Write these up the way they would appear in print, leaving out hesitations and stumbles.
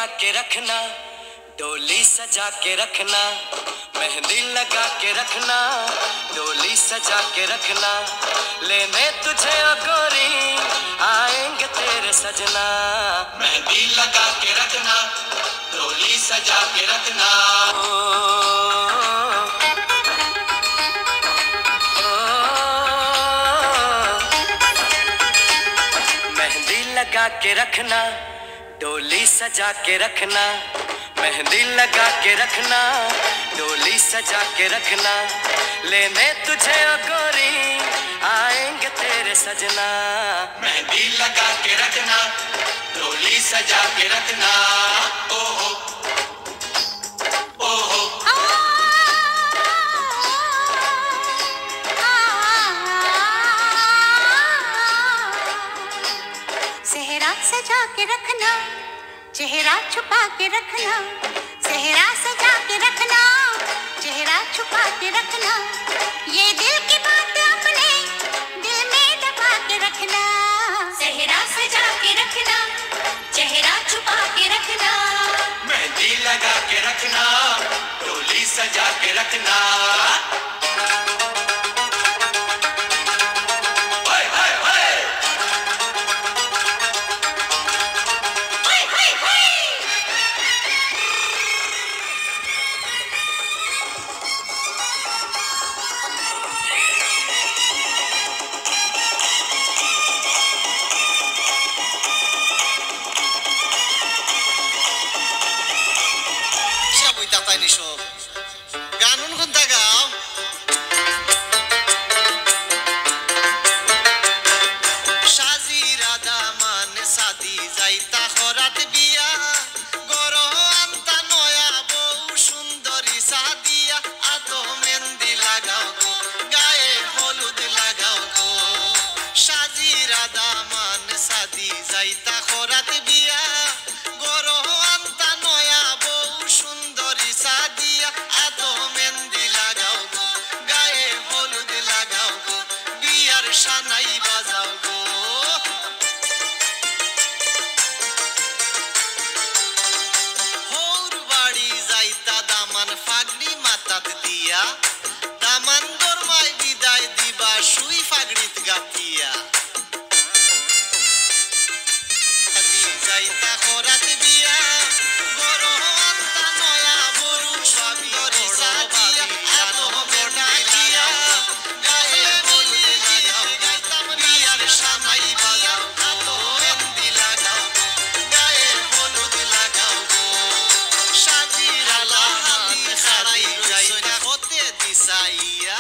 लगा के रखना, डोली सजा के रखना, मेहंदी लगा के रखना, डोली सजा के रखना, लेने तुझे ओ गोरी आएंगे तेरे सजना। मेहंदी लगा के रखना, डोली सजा के रखना। मेहंदी लगा के रखना, डोली सजा के रखना, मेहंदी लगा के रखना, डोली सजा के रखना, लेने तुझे ओ गोरी आएंगे तेरे सजना। मेहंदी लगा के रखना, डोली सजा के रखना। ओहो ओहो सेहरा सजा के रखना, चेहरा छुपा के रखना, सेहरा सजा के रखना, चेहरा छुपा के रखना, ये दिल की बात अपने दिल में दबा के रखना। सेहरा सजा के रखना, चेहरा छुपा के रखना, मेहंदी लगा के रखना, डोली सजा के रखना। গানুন কোনটা গাও সাজি রাধা মান সাদি যাইতা হরাত বিয়া গরো আন্তা নয়া বউ সুন্দরী সাদিয়া আতো মেহেন্দি লাগাও গো গায়ে হলুদ লাগাও গো সাজি রাধা মান সাদি যাইতা হরাত বিয়া গরো আন্তা নয়া বউ সুন্দরী সাদিয়া আতো মেহেন্দি লাগাও গো গায়ে হলুদ লাগাও গো বিয়ার সানাই বাজাও গো হৌর বাড়ি যাইতা দামান ফাগড়ি মাথাত দিয়া দামান দরমায় বিদায় দিবা সুই ফাগড়িত গাতিয়া যাইতা হরাত বিয়া গরো আন্তা নয়া বরু সবই সাদিয়া আতো মেহেন্দি দিয়া গায়ে হলুদ লাগাও গাইতাম বিয়ার সানাই বাজাও আতো মেহেন্দি লাগাও গায়ে হলুদ লাগাও গো সাজিরালা হাতি সারাই যাইতা হতে দিসাইয়া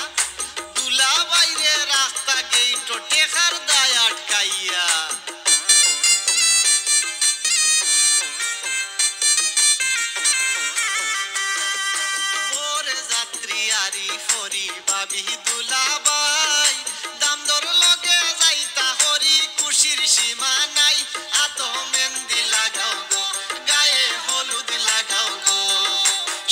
দুলা বাইরে রাস্তা গেইট টেকার দায় আটকাইয়া ওরে যাত্রী আরি ফরি বাবি দুলাবাই দামদর লগে যাইতা হরি খুশির সীমা নাই আতো মেহেন্দি লাগাও গো গায়ে হলুদ লাগাও গো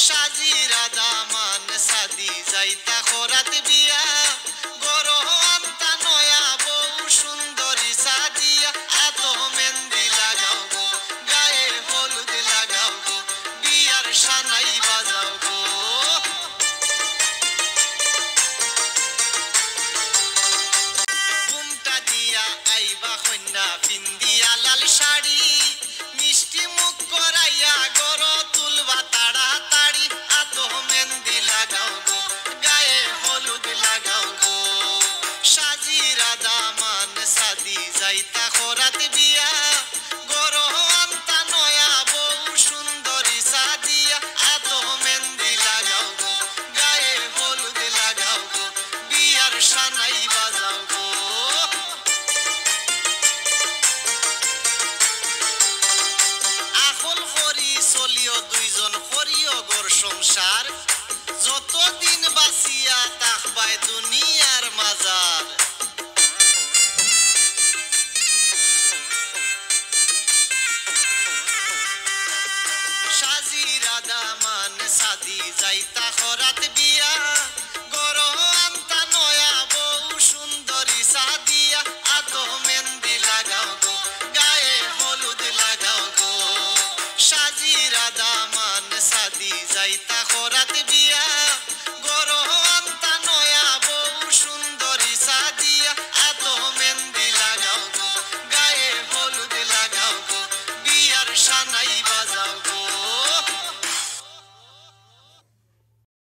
সাজি রাধা মান সাদি যাইতা হরাত বিয়া গরো আন্তা নয়া বউ সুন্দরী সাদিয়া আতো মেহেন্দি লাগাও গো গায়ে হলুদ লাগাও গো বিয়ার সানাই বাজাও গো ঘুমটা দিয়া আইবা কন্যা পিন্দিয়া লাল শাড়ি মিষ্টি মুখ করাইয়া গরো তুলবা তাড়াতাড়ি আতো মেহেন্দি লাগাও গো গায়ে হলুদ লাগাও গো সাজি রাধা মান সাদি যাইতা হরাত বিয়া গরো আন্তা নয়া বউ সুন্দরী সাদিয়া আতো মেহেন্দি লাগাও গো গায়ে হলুদ লাগাও গো বিয়ার সানাই বাজাও গো আহল হরি চলিও দুইজন হরিও গর সংসার যতদিন বাঁচিয়া তাকবাই দুনিয়ার মাজার সাজি রাধা মান সাদি যাইতা হরাত বিয়া